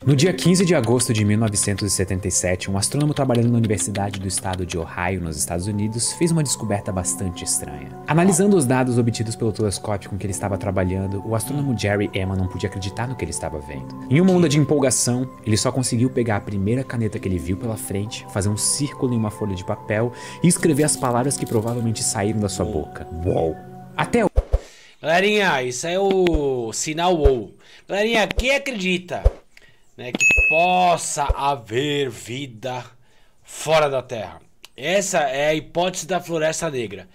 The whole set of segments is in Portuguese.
No dia 15 de agosto de 1977, um astrônomo trabalhando na Universidade do Estado de Ohio, nos Estados Unidos, fez uma descoberta bastante estranha. Analisando os dados obtidos pelo telescópio com que ele estava trabalhando, o astrônomo Jerry Emma não podia acreditar no que ele estava vendo. Em uma onda de empolgação, ele só conseguiu pegar a primeira caneta que ele viu pela frente, fazer um círculo em uma folha de papel e escrever as palavras que provavelmente saíram da sua boca. Uou! Até o... Galerinha, isso é o sinal WOW. Galerinha, quem acredita, né, que possa haver vida fora da Terra? Essa é a hipótese da Floresta Negra,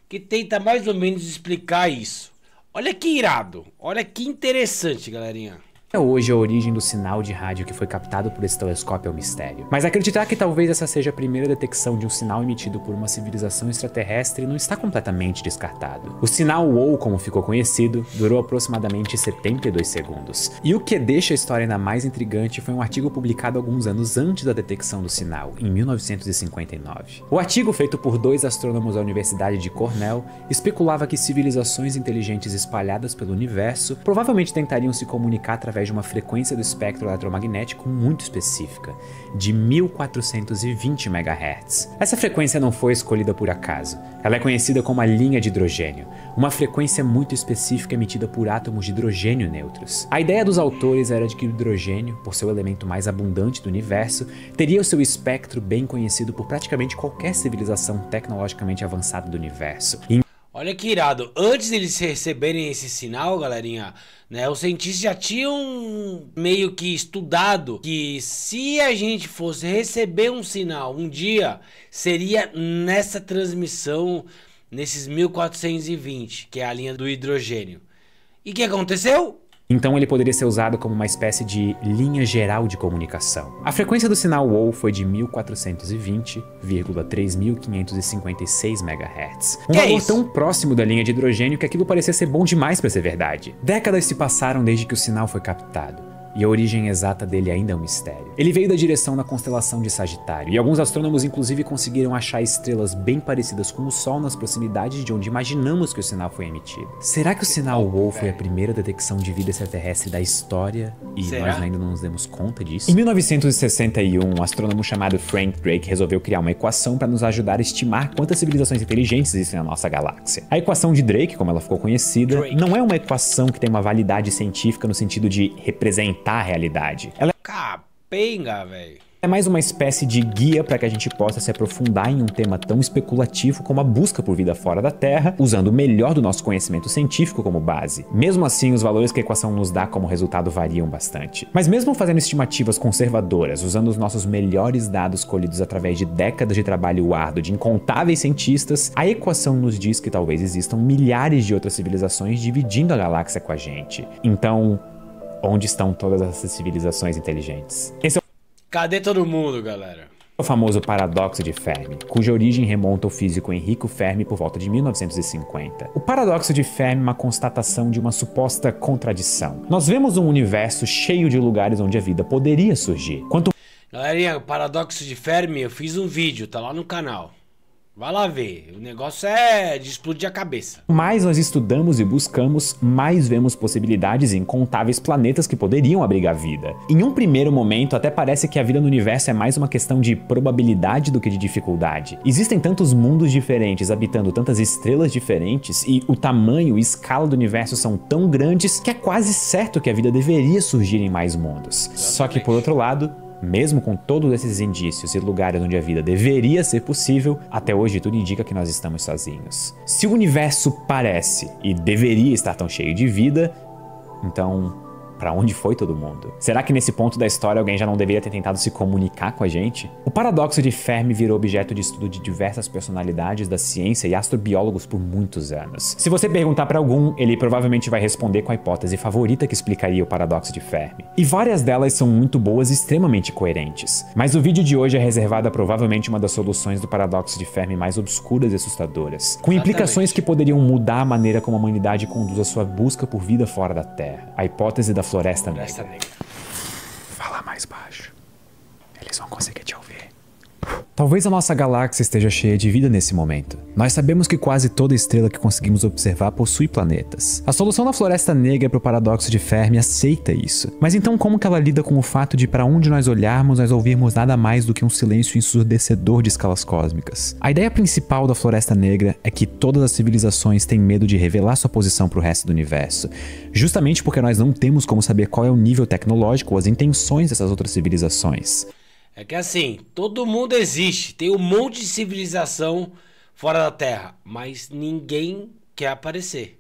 que tenta mais ou menos explicar isso. Olha que irado, olha que interessante, galerinha. Até hoje, a origem do sinal de rádio que foi captado por esse telescópio é um mistério. Mas acreditar que talvez essa seja a primeira detecção de um sinal emitido por uma civilização extraterrestre não está completamente descartado. O sinal WOW, como ficou conhecido, durou aproximadamente 72 segundos. E o que deixa a história ainda mais intrigante foi um artigo publicado alguns anos antes da detecção do sinal, em 1959. O artigo, feito por dois astrônomos da Universidade de Cornell, especulava que civilizações inteligentes espalhadas pelo universo provavelmente tentariam se comunicar através de uma frequência do espectro eletromagnético muito específica, de 1420 MHz. Essa frequência não foi escolhida por acaso. Ela é conhecida como a linha de hidrogênio, uma frequência muito específica emitida por átomos de hidrogênio neutros. A ideia dos autores era de que o hidrogênio, por ser o elemento mais abundante do universo, teria o seu espectro bem conhecido por praticamente qualquer civilização tecnologicamente avançada do universo. Olha que irado, antes deles receberem esse sinal, galerinha, né, os cientistas já tinham meio que estudado que se a gente fosse receber um sinal um dia, seria nessa transmissão, nesses 1420, que é a linha do hidrogênio. E o que aconteceu? Então ele poderia ser usado como uma espécie de linha geral de comunicação. A frequência do sinal WOW foi de 1420,3556 MHz. Um valor tão próximo da linha de hidrogênio que aquilo parecia ser bom demais para ser verdade. Décadas se passaram desde que o sinal foi captado. E a origem exata dele ainda é um mistério. Ele veio da direção da constelação de Sagitário, e alguns astrônomos inclusive conseguiram achar estrelas bem parecidas com o Sol nas proximidades de onde imaginamos que o sinal foi emitido. Será que o sinal WOW foi a primeira detecção de vida extraterrestre da história e nós ainda não nos demos conta disso? Em 1961, um astrônomo chamado Frank Drake resolveu criar uma equação para nos ajudar a estimar quantas civilizações inteligentes existem na nossa galáxia. A equação de Drake, como ela ficou conhecida, não é uma equação que tem uma validade científica no sentido de representar a realidade. Ela Capenga, velho. é mais uma espécie de guia para que a gente possa se aprofundar em um tema tão especulativo como a busca por vida fora da Terra, usando o melhor do nosso conhecimento científico como base. Mesmo assim, os valores que a equação nos dá como resultado variam bastante. Mas mesmo fazendo estimativas conservadoras, usando os nossos melhores dados colhidos através de décadas de trabalho árduo de incontáveis cientistas, a equação nos diz que talvez existam milhares de outras civilizações dividindo a galáxia com a gente. Então, onde estão todas essas civilizações inteligentes? Esse é Cadê todo mundo, galera? o famoso paradoxo de Fermi, cuja origem remonta ao físico Enrico Fermi por volta de 1950. O paradoxo de Fermi é uma constatação de uma suposta contradição. Nós vemos um universo cheio de lugares onde a vida poderia surgir. Galerinha, o paradoxo de Fermi, eu fiz um vídeo, tá lá no canal. Vai lá ver, o negócio é de explodir a cabeça. Mais nós estudamos e buscamos, mais vemos possibilidades em incontáveis planetas que poderiam abrigar vida. Em um primeiro momento, até parece que a vida no universo é mais uma questão de probabilidade do que de dificuldade. Existem tantos mundos diferentes, habitando tantas estrelas diferentes, e o tamanho e escala do universo são tão grandes que é quase certo que a vida deveria surgir em mais mundos. Só que, por outro lado, mesmo com todos esses indícios e lugares onde a vida deveria ser possível, até hoje tudo indica que nós estamos sozinhos. Se o universo parece e deveria estar tão cheio de vida, então, pra onde foi todo mundo? Será que nesse ponto da história alguém já não deveria ter tentado se comunicar com a gente? O paradoxo de Fermi virou objeto de estudo de diversas personalidades da ciência e astrobiólogos por muitos anos. Se você perguntar pra algum, ele provavelmente vai responder com a hipótese favorita que explicaria o paradoxo de Fermi. E várias delas são muito boas e extremamente coerentes. Mas o vídeo de hoje é reservado a provavelmente uma das soluções do paradoxo de Fermi mais obscuras e assustadoras, com implicações que poderiam mudar a maneira como a humanidade conduz a sua busca por vida fora da Terra. A hipótese da Floresta Negra. Negra. Fala mais baixo. Eles vão conseguir te ouvir. Talvez a nossa galáxia esteja cheia de vida nesse momento. Nós sabemos que quase toda estrela que conseguimos observar possui planetas. A solução da Floresta Negra para o paradoxo de Fermi aceita isso. Mas então como que ela lida com o fato de para onde nós olharmos nós ouvirmos nada mais do que um silêncio ensurdecedor de escalas cósmicas? A ideia principal da Floresta Negra é que todas as civilizações têm medo de revelar sua posição para o resto do universo, justamente porque nós não temos como saber qual é o nível tecnológico ou as intenções dessas outras civilizações. É que assim, todo mundo existe, tem um monte de civilização fora da Terra, mas ninguém quer aparecer.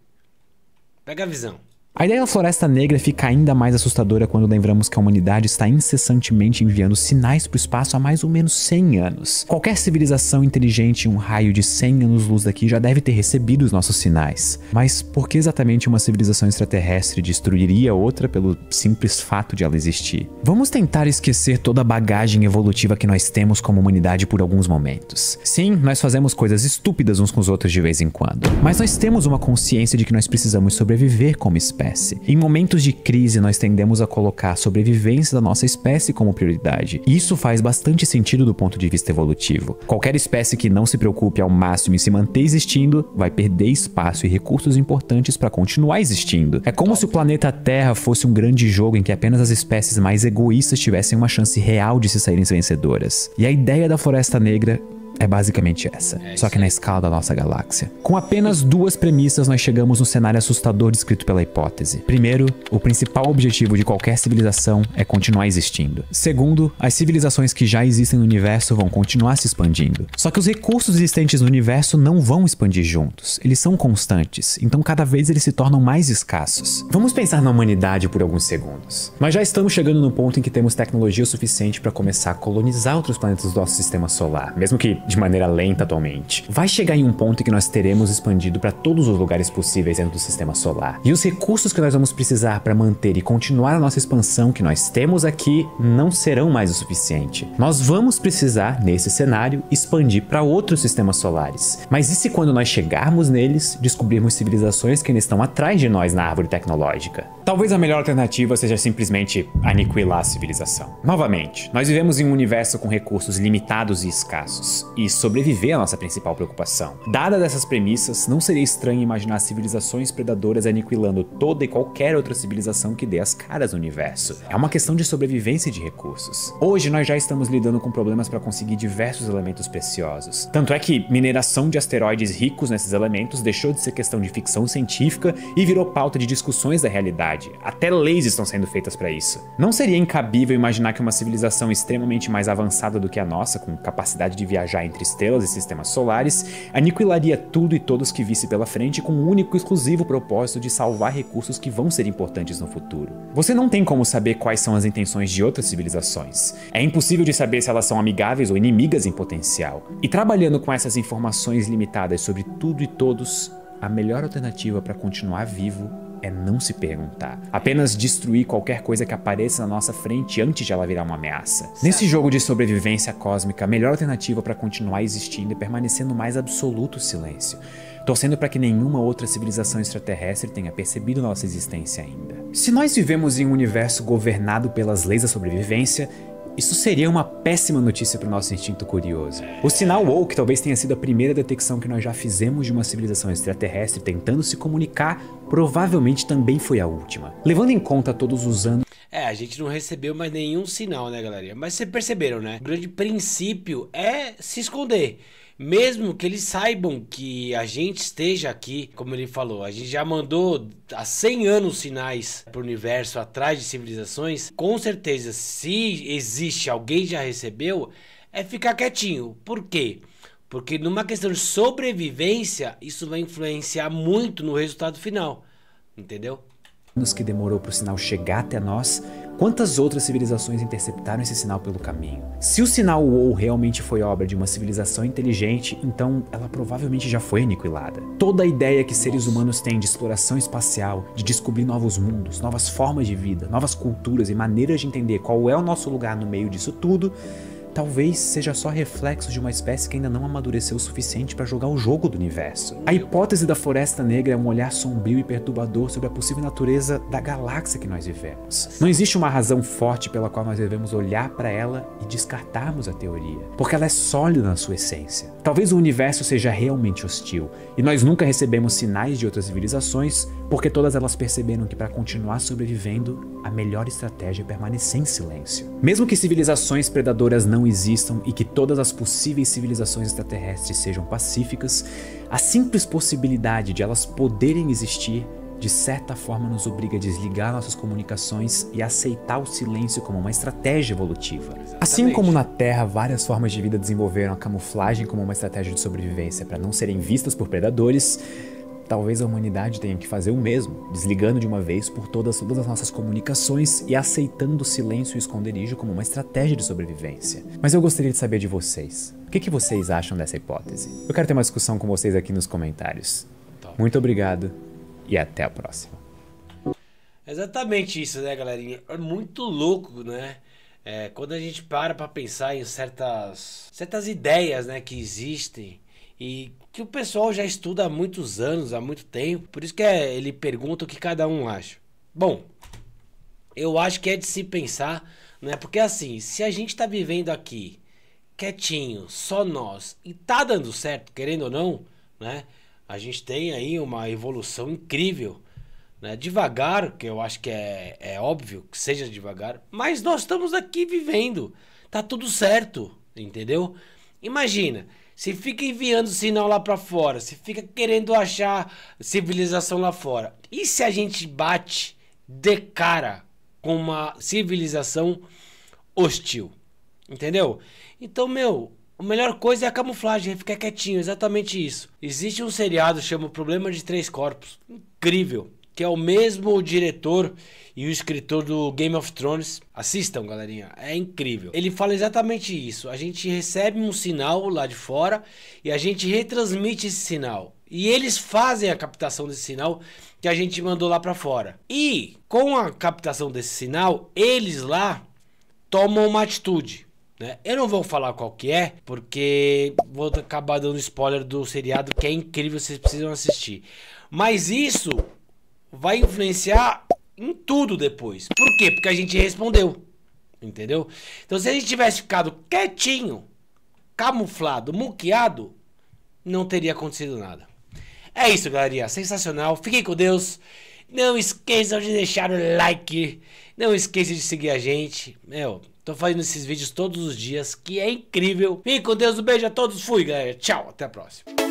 Pega a visão. A ideia da Floresta Negra fica ainda mais assustadora quando lembramos que a humanidade está incessantemente enviando sinais para o espaço há mais ou menos 100 anos. Qualquer civilização inteligente em um raio de 100 anos-luz daqui já deve ter recebido os nossos sinais. Mas por que exatamente uma civilização extraterrestre destruiria outra pelo simples fato de ela existir? Vamos tentar esquecer toda a bagagem evolutiva que nós temos como humanidade por alguns momentos. Sim, nós fazemos coisas estúpidas uns com os outros de vez em quando, mas nós temos uma consciência de que nós precisamos sobreviver como espécie. Em momentos de crise, nós tendemos a colocar a sobrevivência da nossa espécie como prioridade. E isso faz bastante sentido do ponto de vista evolutivo. Qualquer espécie que não se preocupe ao máximo em se manter existindo, vai perder espaço e recursos importantes para continuar existindo. É como se o planeta Terra fosse um grande jogo em que apenas as espécies mais egoístas tivessem uma chance real de se saírem vencedoras. E a ideia da Floresta Negra é basicamente essa, só que na escala da nossa galáxia. Com apenas duas premissas, nós chegamos no cenário assustador descrito pela hipótese. Primeiro, o principal objetivo de qualquer civilização é continuar existindo. Segundo, as civilizações que já existem no universo vão continuar se expandindo. Só que os recursos existentes no universo não vão expandir juntos. Eles são constantes, então cada vez eles se tornam mais escassos. Vamos pensar na humanidade por alguns segundos. Nós já estamos chegando no ponto em que temos tecnologia suficiente para começar a colonizar outros planetas do nosso sistema solar, mesmo que de maneira lenta atualmente. Vai chegar em um ponto em que nós teremos expandido para todos os lugares possíveis dentro do sistema solar. E os recursos que nós vamos precisar para manter e continuar a nossa expansão que nós temos aqui não serão mais o suficiente. Nós vamos precisar, nesse cenário, expandir para outros sistemas solares. Mas e se quando nós chegarmos neles, descobrirmos civilizações que ainda estão atrás de nós na árvore tecnológica? Talvez a melhor alternativa seja simplesmente aniquilar a civilização. Novamente, nós vivemos em um universo com recursos limitados e escassos. E sobreviver é a nossa principal preocupação. Dadas essas premissas, não seria estranho imaginar civilizações predadoras aniquilando toda e qualquer outra civilização que dê as caras no universo. É uma questão de sobrevivência e de recursos. Hoje nós já estamos lidando com problemas para conseguir diversos elementos preciosos. Tanto é que mineração de asteroides ricos nesses elementos deixou de ser questão de ficção científica e virou pauta de discussões da realidade. Até leis estão sendo feitas para isso. Não seria incabível imaginar que uma civilização extremamente mais avançada do que a nossa, com capacidade de viajar entre estrelas e sistemas solares, aniquilaria tudo e todos que visse pela frente com o único e exclusivo propósito de salvar recursos que vão ser importantes no futuro. Você não tem como saber quais são as intenções de outras civilizações. É impossível de saber se elas são amigáveis ou inimigas em potencial. E trabalhando com essas informações limitadas sobre tudo e todos, a melhor alternativa para continuar vivo é não se perguntar. Apenas destruir qualquer coisa que apareça na nossa frente antes de ela virar uma ameaça. Nesse jogo de sobrevivência cósmica, a melhor alternativa para continuar existindo é permanecer no mais absoluto silêncio, torcendo para que nenhuma outra civilização extraterrestre tenha percebido nossa existência ainda. Se nós vivemos em um universo governado pelas leis da sobrevivência, isso seria uma péssima notícia para o nosso instinto curioso. O sinal Woke talvez tenha sido a primeira detecção que nós já fizemos de uma civilização extraterrestre tentando se comunicar, provavelmente também foi a última. Levando em conta todos os anos... A gente não recebeu mais nenhum sinal, né, galera? Mas vocês perceberam, né? O grande princípio é se esconder. Mesmo que eles saibam que a gente esteja aqui, como ele falou, a gente já mandou há 100 anos sinais para o universo atrás de civilizações, com certeza, se existe alguém já recebeu, é ficar quietinho. Por quê? Porque numa questão de sobrevivência, isso vai influenciar muito no resultado final, entendeu? Anos que demorou para o sinal chegar até nós, quantas outras civilizações interceptaram esse sinal pelo caminho? Se o sinal WOW realmente foi obra de uma civilização inteligente, então ela provavelmente já foi aniquilada. Toda a ideia que seres humanos têm de exploração espacial, de descobrir novos mundos, novas formas de vida, novas culturas e maneiras de entender qual é o nosso lugar no meio disso tudo, talvez seja só reflexo de uma espécie que ainda não amadureceu o suficiente para jogar o jogo do universo. A hipótese da Floresta Negra é um olhar sombrio e perturbador sobre a possível natureza da galáxia que nós vivemos. Não existe uma razão forte pela qual nós devemos olhar para ela e descartarmos a teoria, porque ela é sólida na sua essência. Talvez o universo seja realmente hostil, e nós nunca recebemos sinais de outras civilizações, porque todas elas perceberam que para continuar sobrevivendo, a melhor estratégia é permanecer em silêncio. Mesmo que civilizações predadoras não existam e que todas as possíveis civilizações extraterrestres sejam pacíficas, a simples possibilidade de elas poderem existir de certa forma nos obriga a desligar nossas comunicações e aceitar o silêncio como uma estratégia evolutiva. Exatamente. Assim como na Terra várias formas de vida desenvolveram a camuflagem como uma estratégia de sobrevivência para não serem vistas por predadores, talvez a humanidade tenha que fazer o mesmo, desligando de uma vez por todas as nossas comunicações e aceitando o silêncio e o esconderijo como uma estratégia de sobrevivência. Mas eu gostaria de saber de vocês. O que vocês acham dessa hipótese? Eu quero ter uma discussão com vocês aqui nos comentários. Muito obrigado e até a próxima. Exatamente isso, né, galerinha? É muito louco, né? Quando a gente para pensar em certas ideias, né, que existem e que o pessoal já estuda há muitos anos, há muito tempo. Por isso que ele pergunta o que cada um acha. Bom, eu acho que é de se pensar, né? Porque assim, se a gente tá vivendo aqui quietinho, só nós, e tá dando certo, querendo ou não, né? A gente tem aí uma evolução incrível, né? Devagar, que eu acho que é óbvio que seja devagar, mas nós estamos aqui vivendo, tá tudo certo, entendeu? Imagina, se fica enviando sinal lá pra fora, se fica querendo achar civilização lá fora, e se a gente bate de cara com uma civilização hostil, entendeu? Então, a melhor coisa é a camuflagem, é ficar quietinho, exatamente isso. Existe um seriado que chama O Problema de Três Corpos, incrível, que é o mesmo diretor e o escritor do Game of Thrones. Assistam, galerinha, é incrível. Ele fala exatamente isso, a gente recebe um sinal lá de fora e a gente retransmite esse sinal. E eles fazem a captação desse sinal que a gente mandou lá pra fora. E com a captação desse sinal, eles lá tomam uma atitude. Eu não vou falar qual que é, porque vou acabar dando spoiler do seriado, que é incrível, vocês precisam assistir. Mas isso vai influenciar em tudo depois. Por quê? Porque a gente respondeu, entendeu? Então se a gente tivesse ficado quietinho, camuflado, muqueado, não teria acontecido nada. É isso, galerinha, sensacional, fiquem com Deus. Não esqueçam de deixar o like, não esqueçam de seguir a gente, tô fazendo esses vídeos todos os dias, que é incrível. Fiquem com Deus, um beijo a todos, fui, galera, tchau, até a próxima.